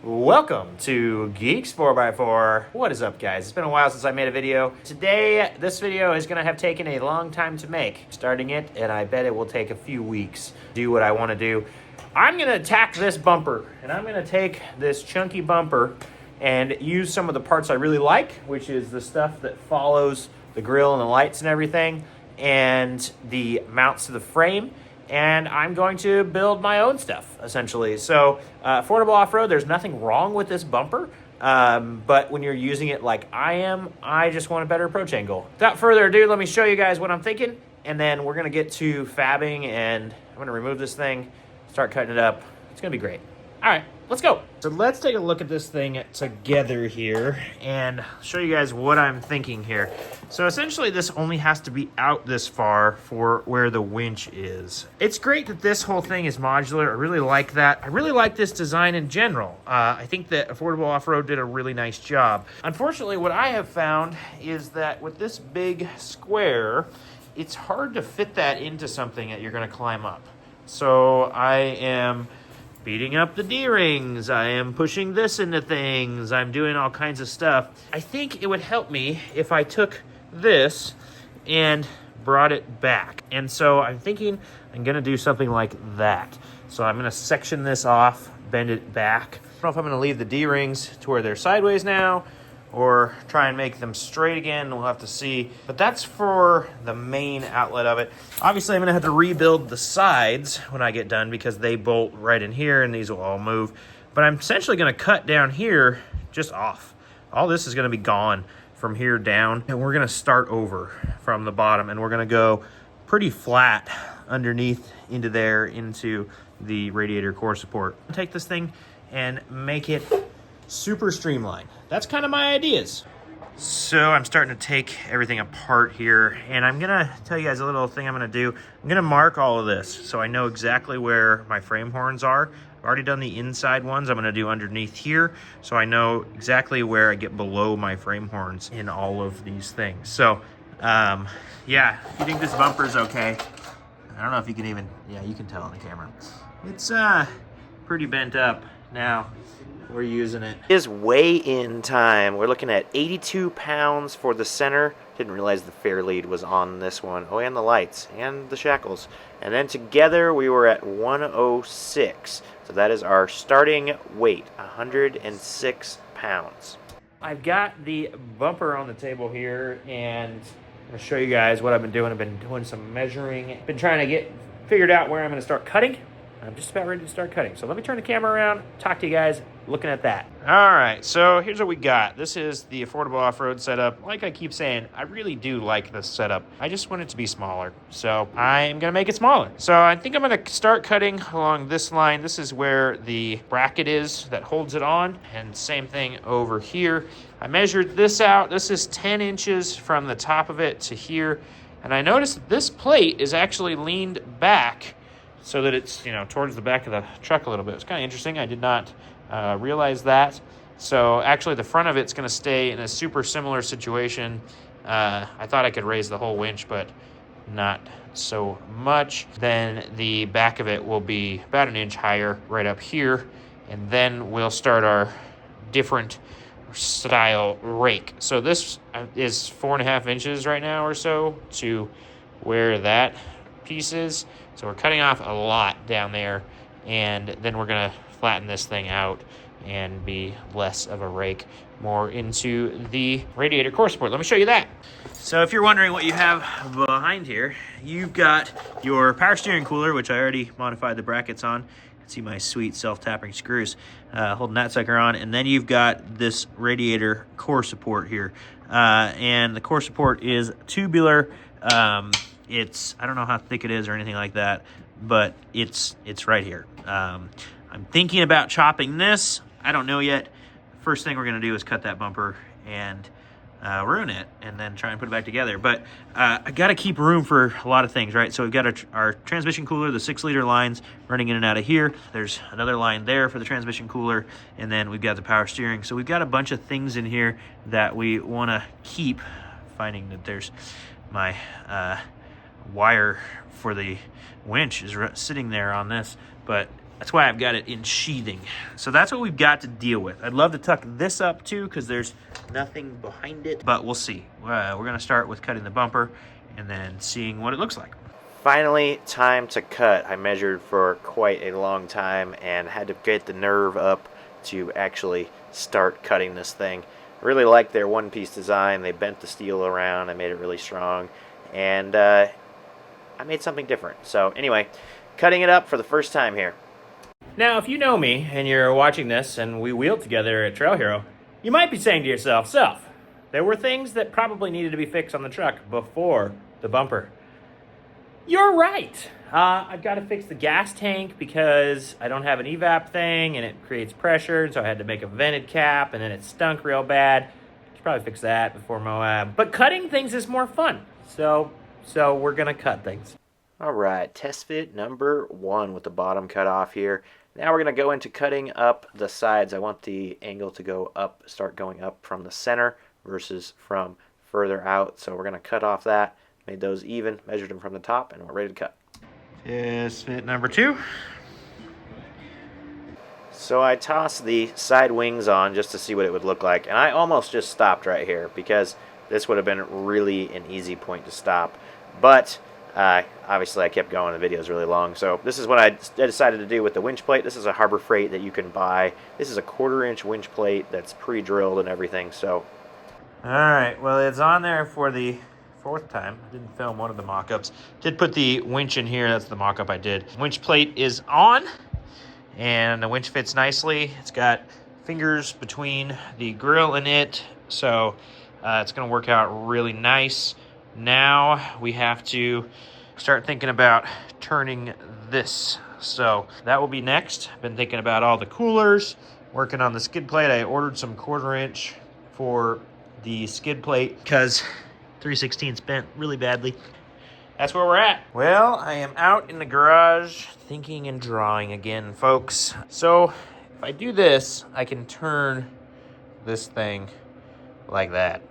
Welcome to Geeks 4x4. What is up, guys? It's been a while since I made a video. Today, this video is gonna have taken a long time to make. Starting it, and I bet it will take a few weeks to do what I wanna do. I'm gonna attack this bumper, and I'm gonna take this chunky bumper and use some of the parts I really like, which is the stuff that follows the grill and the lights and everything, and the mounts to the frame. And I'm going to build my own stuff, essentially. So, affordable off-road, there's nothing wrong with this bumper, but when you're using it like I am, I just want a better approach angle. Without further ado, let me show you guys what I'm thinking, and then we're gonna get to fabbing, and I'm gonna remove this thing, start cutting it up. It's gonna be great. All right, let's go. So let's take a look at this thing together here and show you guys what I'm thinking here. So essentially this only has to be out this far for where the winch is. It's great that this whole thing is modular. I really like that. I really like this design in general. I think that Affordable Off-Road did a really nice job. Unfortunately, what I have found is that with this big square, it's hard to fit that into something that you're gonna climb up. So I am beating up the D-rings, I am pushing this into things, I'm doing all kinds of stuff. I think it would help me if I took this and brought it back. And so I'm thinking I'm gonna do something like that. So I'm gonna section this off, bend it back. I don't know if I'm gonna leave the D-rings to where they're sideways now, or try and make them straight again. We'll have to see. But that's for the main outlet of it. Obviously, I'm gonna have to rebuild the sides when I get done because they bolt right in here and these will all move. But I'm essentially gonna cut down here just off. All this is gonna be gone from here down, and we're gonna start over from the bottom, and we're gonna go pretty flat underneath into there into the radiator core support. Take this thing and make it super streamlined. That's kind of my ideas. So I'm starting to take everything apart here, and I'm gonna tell you guys a little thing I'm gonna do. I'm gonna mark all of this so I know exactly where my frame horns are. I've already done the inside ones. I'm gonna do underneath here so I know exactly where I get below my frame horns in all of these things. So yeah, if you think this bumper's okay, I don't know if you can even, yeah, you can tell on the camera. It's pretty bent up now. We're using it. It is weigh-in time. We're looking at 82 pounds for the center. Didn't realize the fair lead was on this one. Oh, and the lights and the shackles. And then together we were at 106. So that is our starting weight, 106 pounds. I've got the bumper on the table here, and I'm gonna show you guys what I've been doing. I've been doing some measuring. Been trying to get figured out where I'm gonna start cutting. I'm just about ready to start cutting. So let me turn the camera around, talk to you guys looking at that. All right, so here's what we got. This is the Affordable Off-Road setup. Like I keep saying, I really do like this setup. I just want it to be smaller. So I'm gonna make it smaller. So I think I'm gonna start cutting along this line. This is where the bracket is that holds it on. And same thing over here. I measured this out. This is 10 inches from the top of it to here. And I noticed that this plate is actually leaned back so that it's, you know, towards the back of the truck a little bit. It's kind of interesting. I did not realize that. So actually the front of it's going to stay in a super similar situation. I thought I could raise the whole winch, but not so much. Then the back of it will be about an inch higher right up here. And then we'll start our different style rake. So this is 4.5 inches right now or so to where that piece is. So we're cutting off a lot down there, and then we're gonna flatten this thing out and be less of a rake, more into the radiator core support. Let me show you that. So if you're wondering what you have behind here, you've got your power steering cooler, which I already modified the brackets on. You can see my sweet self-tapping screws holding that sucker on. And then you've got this radiator core support here. And the core support is tubular. It's, I don't know how thick it is or anything like that, but it's right here. I'm thinking about chopping this. I don't know yet. First thing we're gonna do is cut that bumper and ruin it and then try and put it back together. But I gotta keep room for a lot of things, right? So we've got our transmission cooler, the 6-liter lines running in and out of here. There's another line there for the transmission cooler, and then we've got the power steering. So we've got a bunch of things in here that we wanna keep. Finding that there's my wire for the winch is sitting there on this, but That's why I've got it in sheathing. So that's what we've got to deal with. I'd love to tuck this up too because there's nothing behind it, but we'll see. We're gonna start with cutting the bumper and then seeing what it looks like. Finally, time to cut. I measured for quite a long time and had to get the nerve up to actually start cutting this thing. I really like their one-piece design. They bent the steel around. I made it really strong, and I made something different. So anyway, cutting it up for the first time here. Now, if you know me and you're watching this and we wheeled together at Trail Hero, you might be saying to yourself, "Self, there were things that probably needed to be fixed on the truck before the bumper." You're right. I've got to fix the gas tank because I don't have an evap thing and it creates pressure, so I had to make a vented cap, and then it stunk real bad. Should probably fix that before Moab. But cutting things is more fun, so we're gonna cut things. All right, test fit number 1 with the bottom cut off here. Now we're gonna go into cutting up the sides. I want the angle to go up, start going up from the center versus from further out. So we're gonna cut off that. Made those even, measured them from the top, and we're ready to cut. Test fit number 2. So I tossed the side wings on just to see what it would look like, and I almost just stopped right here because this would have been really an easy point to stop. But obviously I kept going. The video is really long, so this is what I decided to do with the winch plate. This is a Harbor Freight that you can buy. This is a 1/4-inch winch plate that's pre-drilled and everything. So, all right, well, it's on there for the 4th time. I didn't film one of the mock-ups. Did put the winch in here. That's the mock-up I did. Winch plate is on, and the winch fits nicely. It's got fingers between the grill and it, so it's going to work out really nice. Now we have to start thinking about turning this. So that will be next. I've been thinking about all the coolers, working on the skid plate. I ordered some 1/4-inch for the skid plate because 3/16 bent really badly. That's where we're at. Well, I am out in the garage thinking and drawing again, folks. So if I do this, I can turn this thing like that.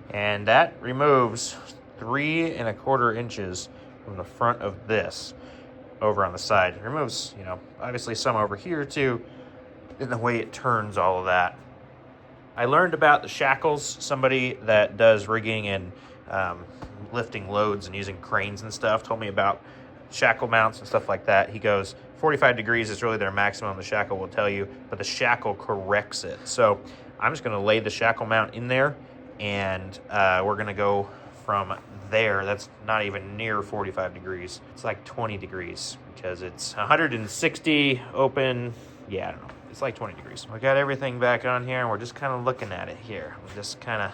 And that removes 3¼ inches from the front of this over on the side. It removes, obviously some over here too, in the way it turns all of that. I learned about the shackles. Somebody that does rigging and lifting loads and using cranes and stuff told me about shackle mounts and stuff like that. He goes, 45 degrees is really their maximum, the shackle will tell you, but the shackle corrects it. So I'm just gonna lay the shackle mount in there, and we're gonna go from there. That's not even near 45 degrees. It's like 20 degrees because it's 160 open. Yeah, I don't know. It's like 20 degrees. We got everything back on here, and we're just kind of looking at it here. We're just kind of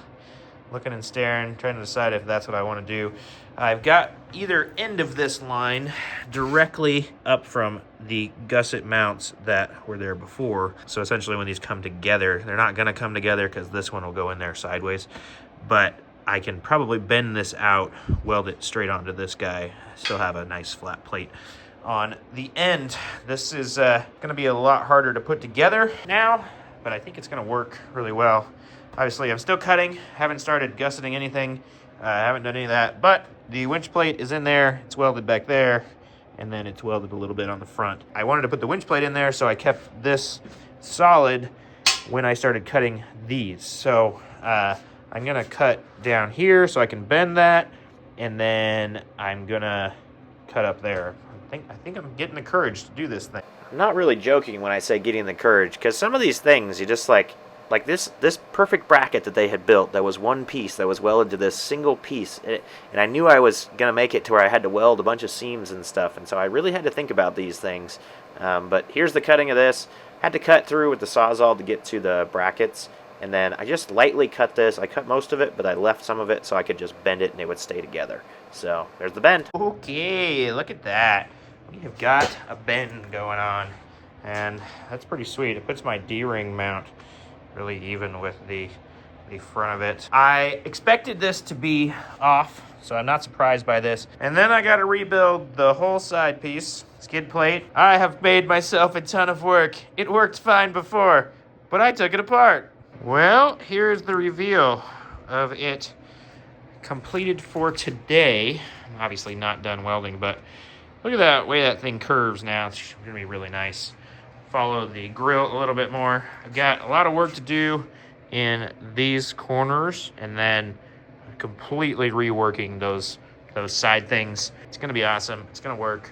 looking and staring, trying to decide if that's what I want to do. I've got either end of this line directly up from the gusset mounts that were there before. So essentially when these come together, they're not going to come together because this one will go in there sideways. But I can probably bend this out, weld it straight onto this guy, still have a nice flat plate on the end. This is going to be a lot harder to put together now, but I think it's going to work really well. Obviously, I'm still cutting, haven't started gusseting anything, haven't done any of that, but the winch plate is in there, it's welded back there, and then it's welded a little bit on the front. I wanted to put the winch plate in there, so I kept this solid when I started cutting these. So I'm gonna cut down here so I can bend that, and then I'm gonna cut up there. I think I'm getting the courage to do this thing. I'm not really joking when I say getting the courage, because some of these things you just like this perfect bracket that they had built that was one piece that was welded to this single piece, and I knew I was gonna make it to where I had to weld a bunch of seams and stuff, and so I really had to think about these things. But here's the cutting of this. Had to cut through with the Sawzall to get to the brackets, and then I just lightly cut this. I cut most of it, but I left some of it so I could just bend it and it would stay together. So there's the bend. Okay, look at that. We have got a bend going on, and that's pretty sweet. It puts my D-ring mount really even with the front of it. I expected this to be off, so I'm not surprised by this. And then I got to rebuild the whole side piece, skid plate. I have made myself a ton of work. It worked fine before, but I took it apart. Well, here's the reveal of it completed for today. I'm obviously not done welding, but Look at that way that thing curves now. It's gonna be really nice. Follow the grill a little bit more. I've got a lot of work to do in these corners, and then completely reworking those side things. It's gonna be awesome. It's gonna work,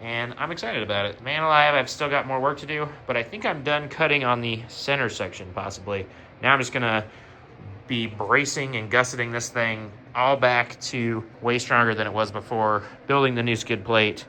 and I'm excited about it. Man alive, I've still got more work to do, but I think I'm done cutting on the center section, possibly. Now I'm just gonna be bracing and gusseting this thing all back to way stronger than it was before, building the new skid plate.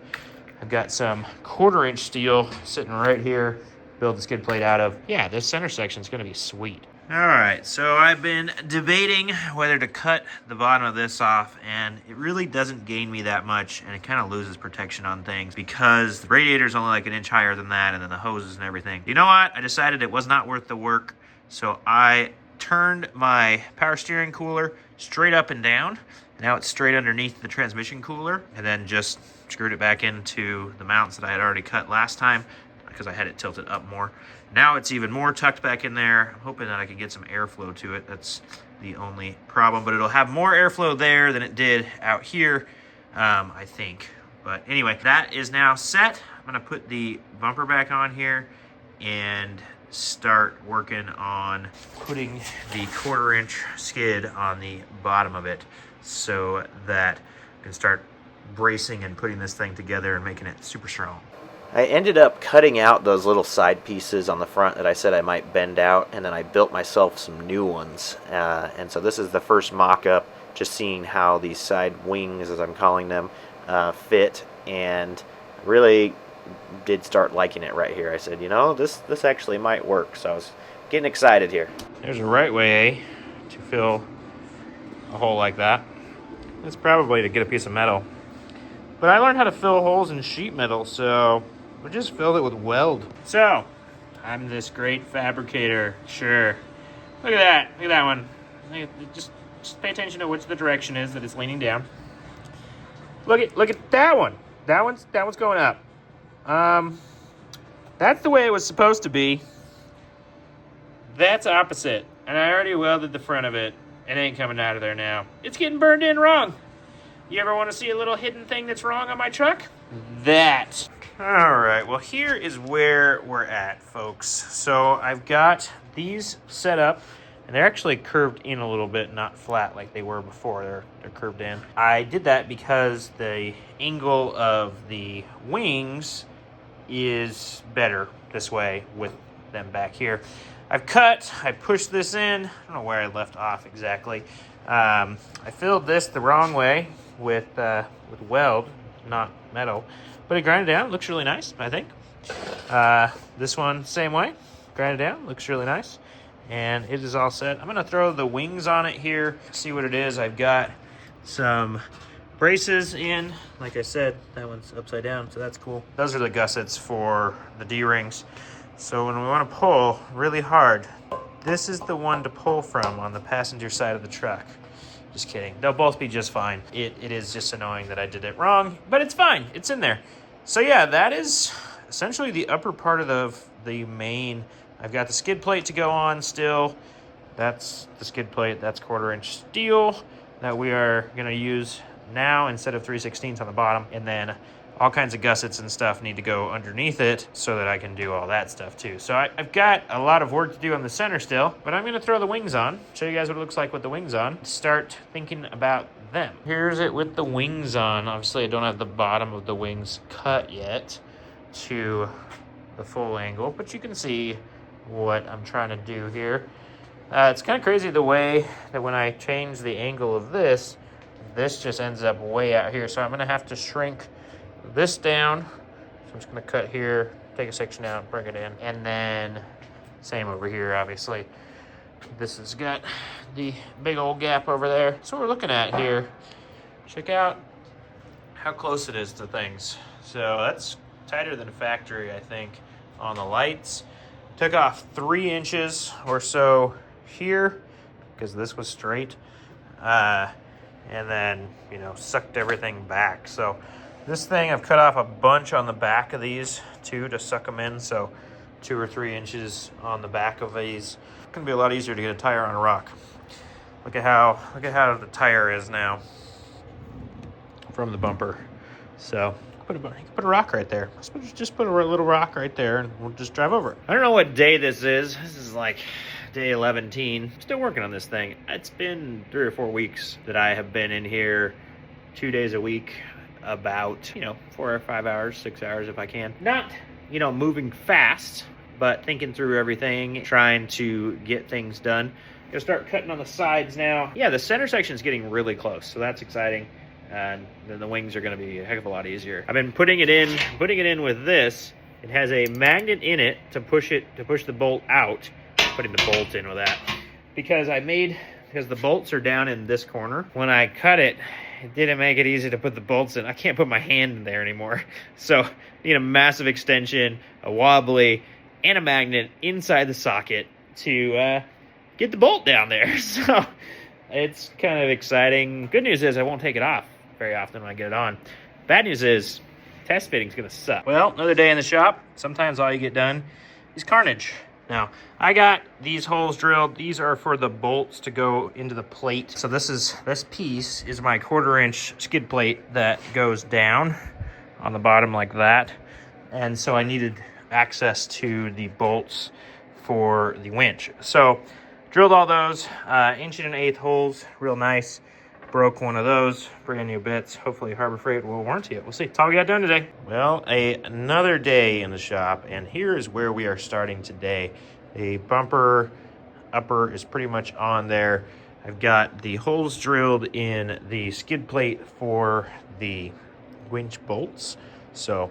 I've got some 1/4-inch steel sitting right here, build the skid plate out of. Yeah, this center section is gonna be sweet. All right, so I've been debating whether to cut the bottom of this off, and it really doesn't gain me that much, and it kind of loses protection on things because the radiator's only like 1 inch higher than that, and then the hoses and everything. You know what? I decided it was not worth the work, so I turned my power steering cooler straight up and down. Now it's straight underneath the transmission cooler, and then just screwed it back into the mounts that I had already cut last time because I had it tilted up more. Now it's even more tucked back in there. I'm hoping that I can get some airflow to it. That's the only problem, but it'll have more airflow there than it did out here, I think. But anyway, that is now set. I'm gonna put the bumper back on here and start working on putting the 1/4-inch skid on the bottom of it so that I can start bracing and putting this thing together and making it super strong. I ended up cutting out those little side pieces on the front that I said I might bend out, and then I built myself some new ones. And so this is the first mock-up, just seeing how these side wings, as I'm calling them, fit, and really did start liking it right here. I said, you know, this actually might work, so I was getting excited here. There's a right way to fill a hole like that. It's probably to get a piece of metal. But I learned how to fill holes in sheet metal, so we just filled it with weld. So, I'm this great fabricator, sure. Look at that, look at that one. Just pay attention to which the direction is that it's leaning down. Look at that one. That one's going up. That's the way it was supposed to be. That's opposite. And I already welded the front of it. It ain't coming out of there now. It's getting burned in wrong. You ever want to see a little hidden thing that's wrong on my truck? That. All right, well, here is where we're at, folks. So I've got these set up, and they're actually curved in a little bit, not flat like they were before. They're curved in. I did that because the angle of the wings is better this way with them back here. I pushed this in. I don't know where I left off exactly. I filled this the wrong way with weld, not metal, but it grinded down. Looks really nice, I think. This one, same way. Grinded down. Looks really nice. And it is all set. I'm going to throw the wings on it here, see what it is. I've got some braces in. Like I said, that one's upside down, so that's cool. Those are the gussets for the D-rings. So when we want to pull really hard, this is the one to pull from on the passenger side of the truck. Just kidding. They'll both be just fine. It is just annoying that I did it wrong, but it's fine. It's in there. So yeah, that is essentially the upper part of the main. I've got the skid plate to go on still. That's the skid plate. That's 1/4-inch steel that we are going to use now instead of 3/16 on the bottom. And then all kinds of gussets and stuff need to go underneath it so that I can do all that stuff too. So I've got a lot of work to do on the center still, but I'm going to throw the wings on, show you guys what it looks like with the wings on, start thinking about them. Here's it with the wings on. Obviously, I don't have the bottom of the wings cut yet to the full angle, but you can see what I'm trying to do here. It's kind of crazy the way that when I change the angle of this just ends up way out here. So I'm going to have to shrink this down. So I'm just going to cut here, take a section out, bring it in, and then same over here, obviously. This has got the big old gap over there. So we're looking at here, check out how close it is to things. So that's tighter than factory, I think, on the lights. Took off 3 inches or so here because this was straight, and then, you know, sucked everything back. So this thing, I've cut off a bunch on the back of these too to suck them in. So 2 or 3 inches on the back of these. It's gonna be a lot easier to get a tire on a rock. Look at how the tire is now from the bumper. So Put a rock right there. Just put a little rock right there, and we'll just drive over it. I don't know what day this is. This is like day 11. Still working on this thing. It's been 3 or 4 weeks that I have been in here 2 days a week, about 4 or 5 hours, 6 hours if I can. Not moving fast, but thinking through everything, trying to get things done. Gonna start cutting on the sides now. Yeah, the center section is getting really close, so that's exciting. And then the wings are going to be a heck of a lot easier. I've been putting it in with this. It has a magnet in it to push the bolt out. Putting the bolt in with that because the bolts are down in this corner. When I cut it, it didn't make it easy to put the bolts in. I can't put my hand in there anymore. So I need a massive extension, a wobbly, and a magnet inside the socket to get the bolt down there. So it's kind of exciting. Good news is I won't take it off very often when I get it on. Bad news is test fitting's gonna suck. Well, another day in the shop. Sometimes all you get done is carnage. Now, I got these holes drilled. These are for the bolts to go into the plate. So this piece is my 1/4-inch skid plate that goes down on the bottom like that. And so I needed access to the bolts for the winch. So drilled all those 1 1/8 holes, real nice. Broke one of those, brand new bits. Hopefully Harbor Freight will warranty it. We'll see. That's all we got done today. Well, another day in the shop, and here is where we are starting today. The bumper upper is pretty much on there. I've got the holes drilled in the skid plate for the winch bolts. So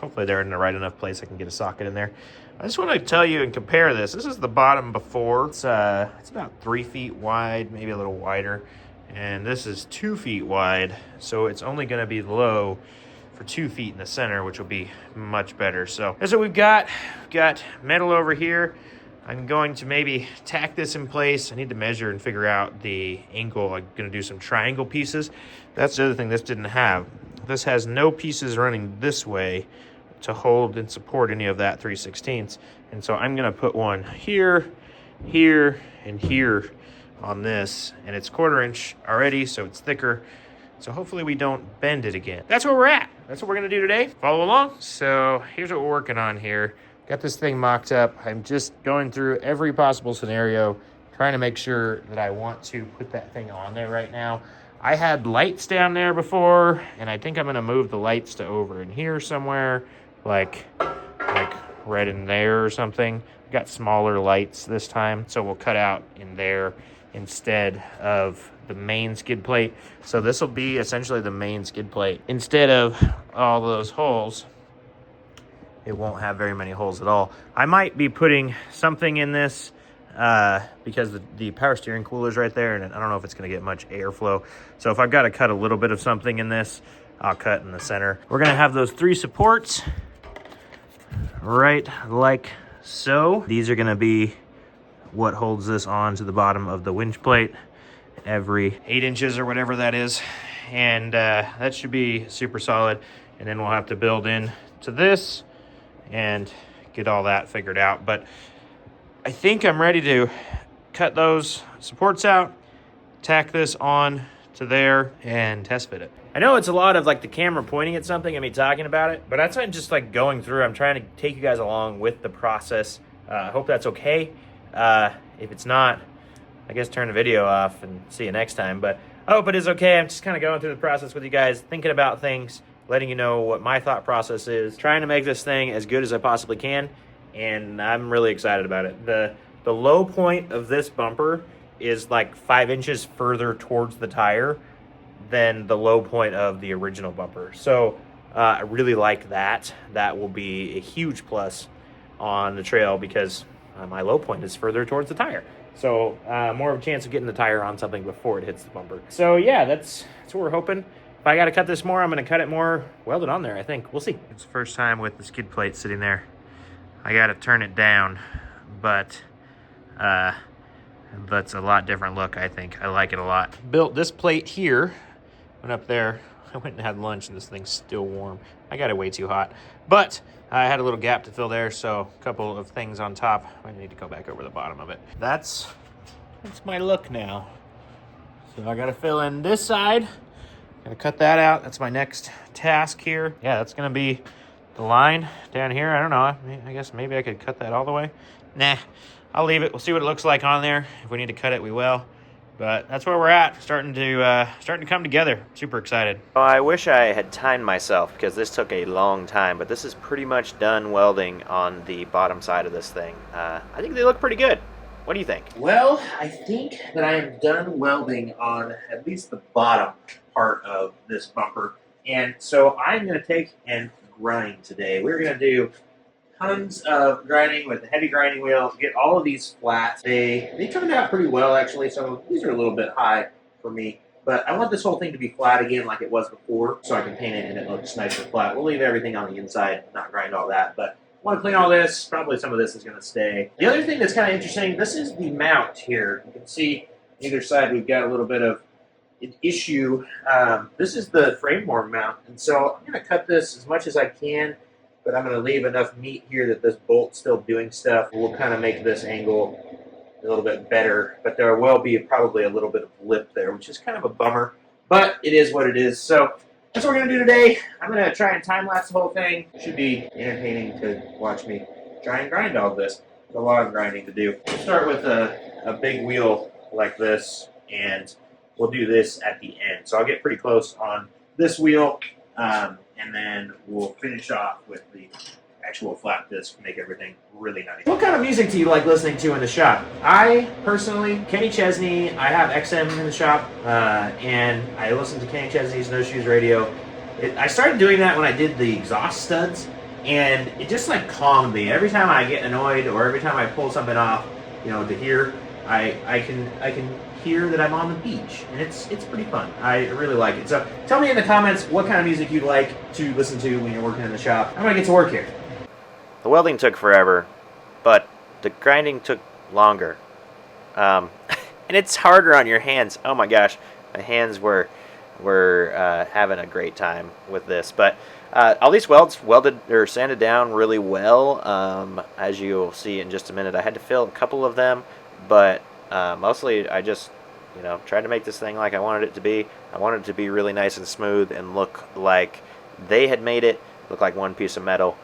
hopefully they're in the right enough place I can get a socket in there. I just want to tell you and compare this. This is the bottom before. It's about 3 feet wide, maybe a little wider. And this is 2 feet wide, so it's only going to be low for 2 feet in the center, which will be much better. So that's what we've got. We've got metal over here. I'm going to maybe tack this in place. I need to measure and figure out the angle. I'm going to do some triangle pieces. That's the other thing this didn't have. This has no pieces running this way to hold and support any of that 3/16. And so I'm going to put one here, here, and here on this, and it's 1/4 inch already, so it's thicker, so hopefully we don't bend it again. That's where we're at. That's what we're gonna do today. Follow along. So here's what we're working on here. Got this thing mocked up. I'm just going through every possible scenario, trying to make sure that I want to put that thing on there right now. I had lights down there before, and I think I'm gonna move the lights to over in here somewhere, like right in there or something. Got smaller lights this time, so we'll cut out in there instead of the main skid plate. So this will be essentially the main skid plate. Instead of all those holes, it won't have very many holes at all. I might be putting something in this because the power steering cooler is right there, and I don't know if it's going to get much airflow. So if I've got to cut a little bit of something in this, I'll cut in the center. We're going to have those 3 supports right like so. These are going to be what holds this on to the bottom of the winch plate every 8 inches or whatever that is. And that should be super solid. And then we'll have to build in to this and get all that figured out. But I think I'm ready to cut those supports out, tack this on to there, and test fit it. I know it's a lot of like the camera pointing at something and me talking about it, but that's why I'm just like going through. I'm trying to take you guys along with the process. I hope that's okay. If it's not, I guess turn the video off and see you next time. But I hope it is okay. I'm just kind of going through the process with you guys, thinking about things, letting you know what my thought process is, trying to make this thing as good as I possibly can, and I'm really excited about it. The low point of this bumper is like 5 inches further towards the tire than the low point of the original bumper. So I really like that. That will be a huge plus on the trail because my low point is further towards the tire. So more of a chance of getting the tire on something before it hits the bumper. So yeah, that's what we're hoping. If I got to cut this more, I'm going to cut it more, weld it on there, I think. We'll see. It's the first time with the skid plate sitting there. I got to turn it down, but that's a lot different look, I think. I like it a lot. Built this plate here, went up there. I went and had lunch, and this thing's still warm. I got it way too hot. But I had a little gap to fill there, so a couple of things on top. I need to go back over the bottom of it. That's my look now. So I got to fill in this side, Gonna cut that out. That's my next task here. Yeah, that's gonna be the line down here. I don't know. I guess maybe I could cut that all the way. Nah, I'll leave it. We'll see what it looks like on there. If we need to cut it, we will. But that's where we're at. Starting to come together. Super excited. I wish I had timed myself because this took a long time, but this is pretty much done welding on the bottom side of this thing. I think they look pretty good. What do you think? Well, I think that I am done welding on at least the bottom part of this bumper. And so I'm going to take and grind today. We're going to do tons of grinding with the heavy grinding wheel, get all of these flat. They turned out pretty well, actually, so these are a little bit high for me. But I want this whole thing to be flat again like it was before, so I can paint it and it looks nice and flat. We'll leave everything on the inside, not grind all that, but I want to clean all this. Probably some of this is going to stay. The other thing that's kind of interesting, this is the mount here. You can see either side we've got a little bit of an issue. This is the frame worm mount, and so I'm going to cut this as much as I can, but I'm going to leave enough meat here that this bolt's still doing stuff. We'll kind of make this angle a little bit better, but there will be probably a little bit of lip there, which is kind of a bummer, but it is what it is. So that's what we're going to do today. I'm going to try and time-lapse the whole thing. It should be entertaining to watch me try and grind all of this. There's a lot of grinding to do. We'll start with a big wheel like this, and we'll do this at the end. So I'll get pretty close on this wheel, and then we'll finish off with the actual flat disc, make everything really nice. What kind of music do you like listening to in the shop? I personally, Kenny Chesney, I have XM in the shop, and I listen to Kenny Chesney's No Shoes Radio. I started doing that when I did the exhaust studs, and it just like calmed me. Every time I get annoyed or every time I pull something off, to hear, I can hear that I'm on the beach, and it's pretty fun. I really like it. So tell me in the comments what kind of music you'd like to listen to when you're working in the shop. I'm gonna get to work here. The welding took forever, but the grinding took longer, and it's harder on your hands. Oh my gosh, my hands were having a great time with this. But all these welds welded or sanded down really well. As you'll see in just a minute, I had to fill a couple of them, but mostly I just tried to make this thing like I wanted it to be. I wanted it to be really nice and smooth and look like they had made it, look like one piece of metal.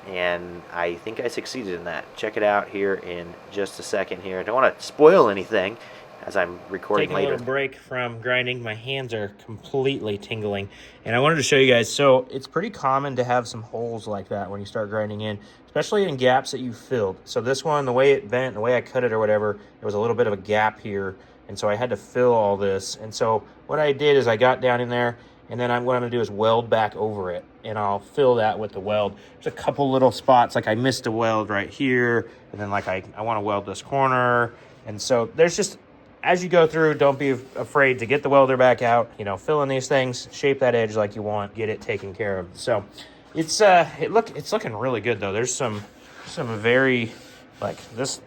And I think I succeeded in that. Check it out here in just a second here. I don't want to spoil anything as I'm recording later. Taking a little break from grinding. My hands are completely tingling. And I wanted to show you guys. So it's pretty common to have some holes like that when you start grinding in, especially in gaps that you filled. So this one, the way it bent, the way I cut it or whatever, there was a little bit of a gap here. And so I had to fill all this. And so what I did is I got down in there, and then what I'm going to do is weld back over it, and I'll fill that with the weld. There's a couple little spots, like I missed a weld right here, and then like I want to weld this corner. And so there's just, as you go through, don't be afraid to get the welder back out, fill in these things, shape that edge like you want, get it taken care of. So it's looking really good though. There's some very, like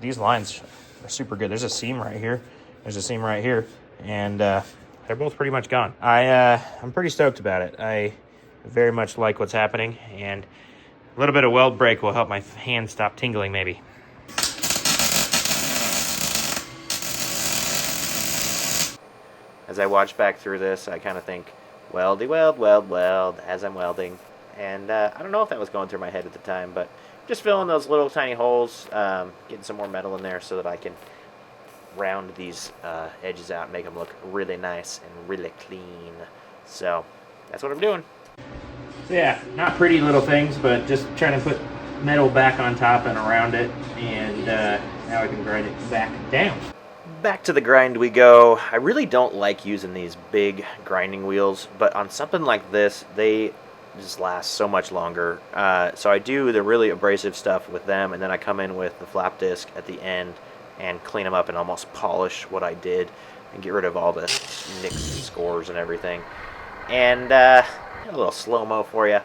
these lines are super good. There's a seam right here. There's a seam right here, and they're both pretty much gone. I'm pretty stoked about it. I very much like what's happening, and a little bit of weld break will help my hands stop tingling maybe. As I watch back through this, I kind of think, weldy, weld, as I'm welding. And I don't know if that was going through my head at the time, but just filling those little tiny holes, getting some more metal in there so that I can round these edges out and make them look really nice and really clean. So that's what I'm doing. So yeah, not pretty little things, but just trying to put metal back on top and around it, and now I can grind it back down. Back to the grind we go. I really don't like using these big grinding wheels, but on something like this, they just last so much longer. So I do the really abrasive stuff with them, and then I come in with the flap disc at the end and clean them up and almost polish what I did and get rid of all the nicks and scores and everything. And a little slow-mo for you.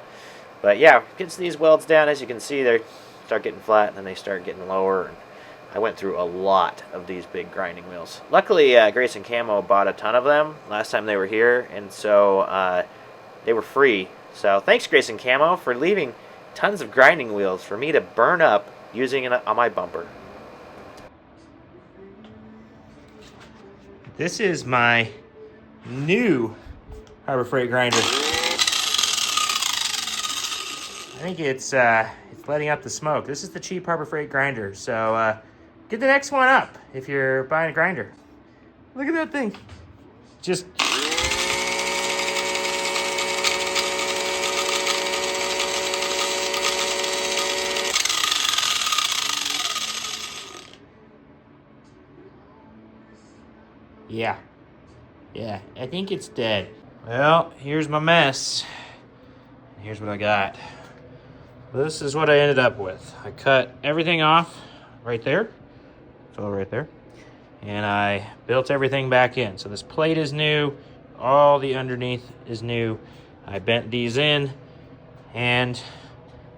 But yeah, gets these welds down. As you can see, they start getting flat and then they start getting lower. And I went through a lot of these big grinding wheels. Luckily, Grayson Camo bought a ton of them last time they were here, and so they were free. So thanks, Grayson Camo, for leaving tons of grinding wheels for me to burn up using it on my bumper. This is my new Harbor Freight grinder. I think it's letting out the smoke. This is the cheap Harbor Freight grinder. So get the next one up if you're buying a grinder. Look at that thing. Just... Yeah, I think it's dead. Well, here's my mess. Here's what I got. This is what I ended up with. I cut everything off right there. It's all right there. And I built everything back in. So this plate is new. All the underneath is new. I bent these in. And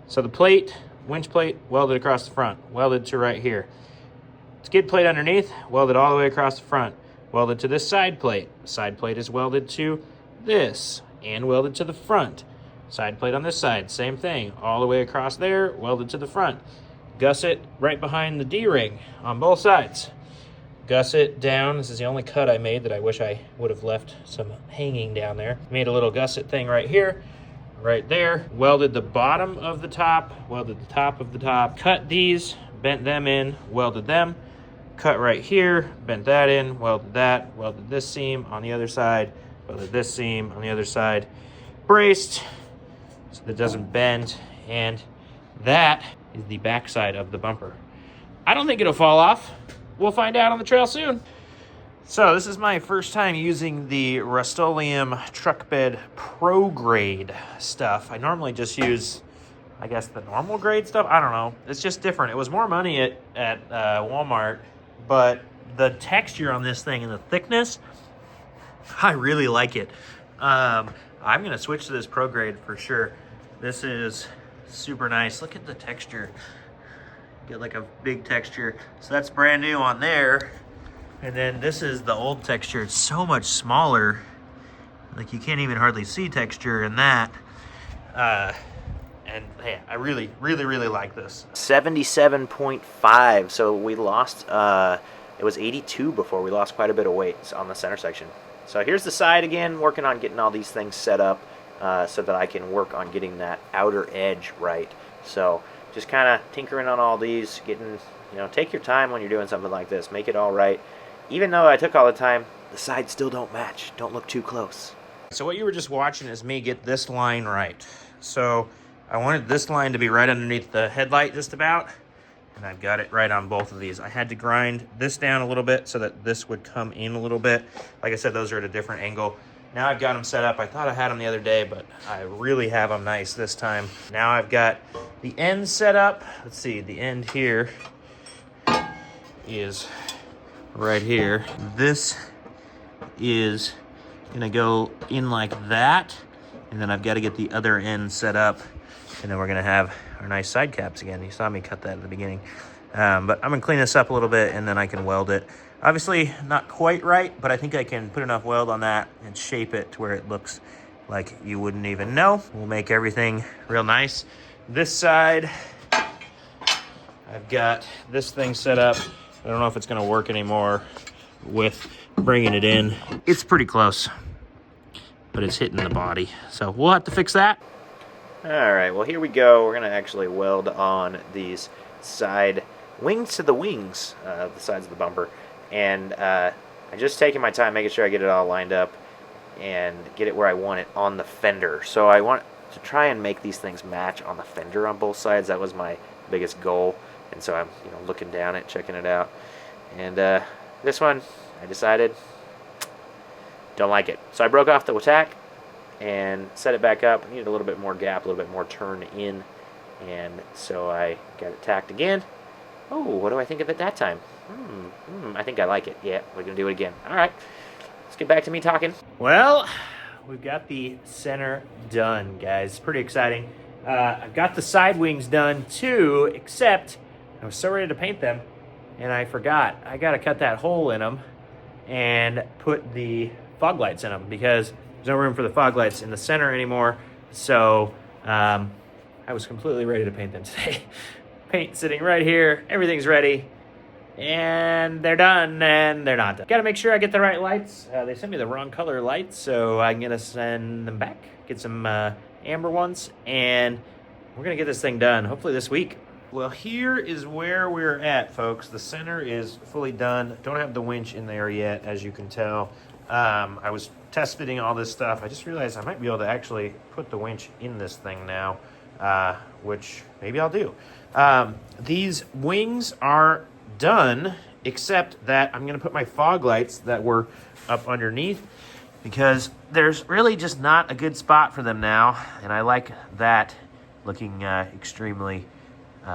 so the plate, winch plate, welded across the front. Welded to right here. Skid plate underneath, welded all the way across the front. Welded to this side plate. The side plate is welded to this and welded to the front. Side plate on this side, same thing. All the way across there, welded to the front. Gusset right behind the D-ring on both sides. Gusset down. This is the only cut I made that I wish I would have left some hanging down there. Made a little gusset thing right here, right there. Welded the bottom of the top, welded the top of the top. Cut these, bent them in, welded them. Cut right here, bent that in, welded that, welded this seam on the other side, welded this seam on the other side, braced so that it doesn't bend, and that is the back side of the bumper. I don't think it'll fall off. We'll find out on the trail soon. So this is my first time using the Rust-Oleum truck bed pro grade stuff. I normally just use, I guess, the normal grade stuff. I don't know. It's just different. It was more money at Walmart. But the texture on this thing and the thickness, I really like it. I'm going to switch to this pro grade for sure. This is super nice. Look at the texture. Get like a big texture. So that's brand new on there. And then this is the old texture. It's so much smaller. Like you can't even hardly see texture in that. And yeah, I really like this. 77.5, so we lost, it was 82 before. We lost quite a bit of weight on the center section. So here's the side again, working on getting all these things set up so that I can work on getting that outer edge right. So just kind of tinkering on all these, getting, take your time when you're doing something like this. Make it all right. Even though I took all the time, the sides still don't match. Don't look too close. So what you were just watching is me get this line right. So I wanted this line to be right underneath the headlight just about, and I've got it right on both of these. I had to grind this down a little bit so that this would come in a little bit. Like I said, those are at a different angle. Now I've got them set up. I thought I had them the other day, but I really have them nice this time. Now I've got the end set up. Let's see, the end here is right here. This is gonna go in like that, and then I've got to get the other end set up. And then we're going to have our nice side caps again. You saw me cut that at the beginning. But I'm going to clean this up a little bit, and then I can weld it. Obviously, not quite right, but I think I can put enough weld on that and shape it to where it looks like you wouldn't even know. We'll make everything real nice. This side, I've got this thing set up. I don't know if it's going to work anymore with bringing it in. It's pretty close, but it's hitting the body. So we'll have to fix that. All right, well, here we go. We're going to actually weld on these side wings to the wings, the sides of the bumper. And I'm just taking my time, making sure I get it all lined up and get it where I want it on the fender. So I want to try and make these things match on the fender on both sides. That was my biggest goal. And so I'm looking down it, checking it out. And this one, I decided, don't like it. So I broke off the tack and set it back up. I needed a little bit more gap, a little bit more turn in, and so I got it tacked again. Oh, what do I think of it that time? I think I like it. Yeah, we're gonna do it again. All right, let's get back to me talking. Well, we've got the center done, guys. Pretty exciting. I've got the side wings done too, except I was so ready to paint them, and I forgot. I gotta cut that hole in them and put the fog lights in them because there's no room for the fog lights in the center anymore. So I was completely ready to paint them today. Paint sitting right here. Everything's ready. and they're done, and they're not done. Gotta make sure I get the right lights. They sent me the wrong color lights, so I'm gonna send them back, get some amber ones, and we're gonna get this thing done, hopefully this week. Well, here is where we're at, folks. The center is fully done. Don't have the winch in there yet, as you can tell. I was test fitting all this stuff. I just realized I might be able to actually put the winch in this thing now, which maybe I'll do. These wings are done, except that I'm going to put my fog lights that were up underneath, because there's really just not a good spot for them now, and I like that looking extremely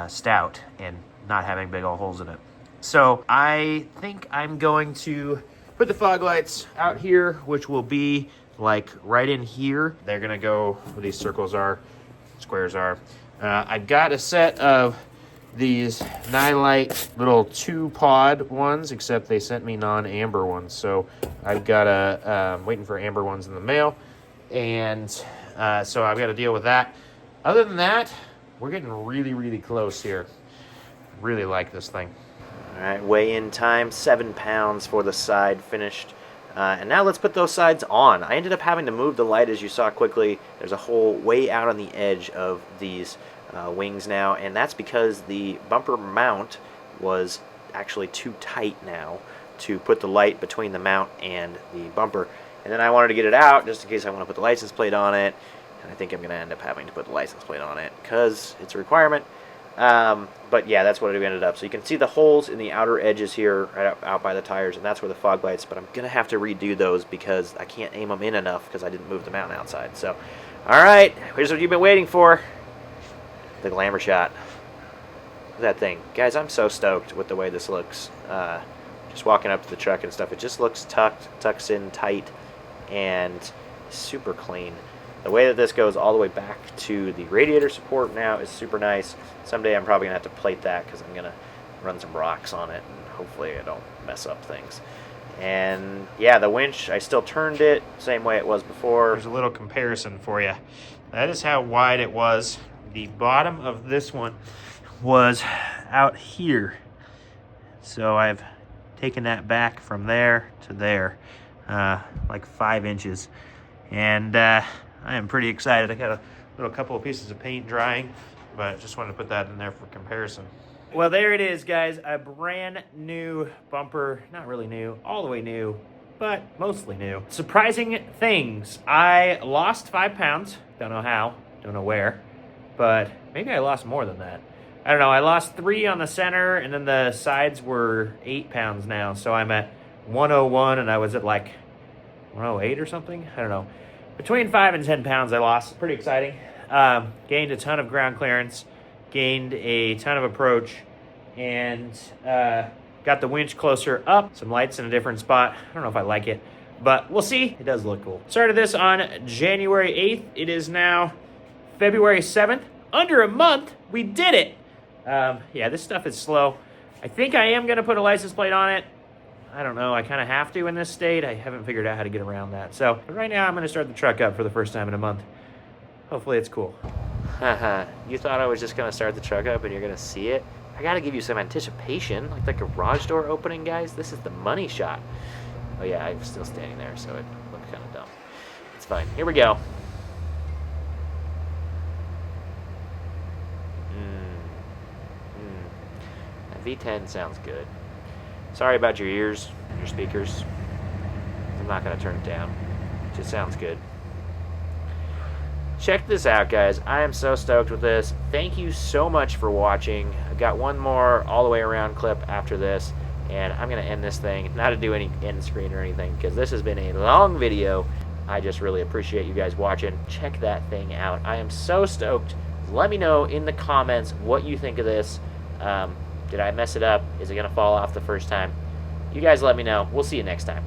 stout and not having big old holes in it. So I think I'm going to put the fog lights out here, which will be like right in here. They're gonna go where these circles are, squares are. I've got a set of these Nightlight little 2-pod ones, except they sent me non-amber ones. So I've got waiting for amber ones in the mail. And so I've got to deal with that. Other than that, we're getting really, really close here. Really like this thing. All right, weigh-in time, 7 pounds for the side finished. And now let's put those sides on. I ended up having to move the light, as you saw quickly. There's a hole way out on the edge of these wings now, and that's because the bumper mount was actually too tight now to put the light between the mount and the bumper. And then I wanted to get it out just in case I want to put the license plate on it. And I think I'm going to end up having to put the license plate on it because it's a requirement. But yeah, that's what it ended up. So you can see the holes in the outer edges here right out by the tires, and that's where the fog lights, but I'm going to have to redo those because I can't aim them in enough because I didn't move the mount outside. So, all right, here's what you've been waiting for. The glamour shot. Look at that thing. Guys, I'm so stoked with the way this looks. Just walking up to the truck and stuff, it just looks tucks in tight and super clean. The way that this goes all the way back to the radiator support now is super nice. Someday I'm probably going to have to plate that because I'm going to run some rocks on it, and hopefully I don't mess up things. And yeah, the winch, I still turned it same way it was before. There's a little comparison for you. That is how wide it was. The bottom of this one was out here. So I've taken that back from there to there, like 5 inches. And I am pretty excited. I got a little couple of pieces of paint drying, but just wanted to put that in there for comparison. Well, there it is, guys. A brand new bumper. Not really new, all the way new, but mostly new. Surprising things. I lost 5 pounds. Don't know how, don't know where, but maybe I lost more than that. I don't know. I lost 3 on the center, and then the sides were 8 pounds now. So I'm at 101, and I was at like 108 or something. I don't know. Between 5 and 10 pounds I lost. Pretty exciting. Gained a ton of ground clearance, gained a ton of approach, and got the winch closer up. Some lights in a different spot. I don't know if I like it, but we'll see. It does look cool. Started this on January 8th. It is now February 7th. Under a month, we did it. Yeah, this stuff is slow. I think I am going to put a license plate on it. I don't know. I kind of have to in this state. I haven't figured out how to get around that. So but right now, I'm going to start the truck up for the first time in a month. Hopefully it's cool. Haha, you thought I was just going to start the truck up and you're going to see it? I got to give you some anticipation, like the garage door opening, guys. This is the money shot. Oh yeah, I'm still standing there, so it looked kind of dumb. It's fine. Here we go. That V10 sounds good. Sorry about your ears, your speakers. I'm not going to turn it down. It just sounds good. Check this out, guys. I am so stoked with this. Thank you so much for watching. I've got one more all the way around clip after this, and I'm going to end this thing. Not to do any end screen or anything, because this has been a long video. I just really appreciate you guys watching. Check that thing out. I am so stoked. Let me know in the comments what you think of this. Did I mess it up? Is it going to fall off the first time? You guys let me know. We'll see you next time.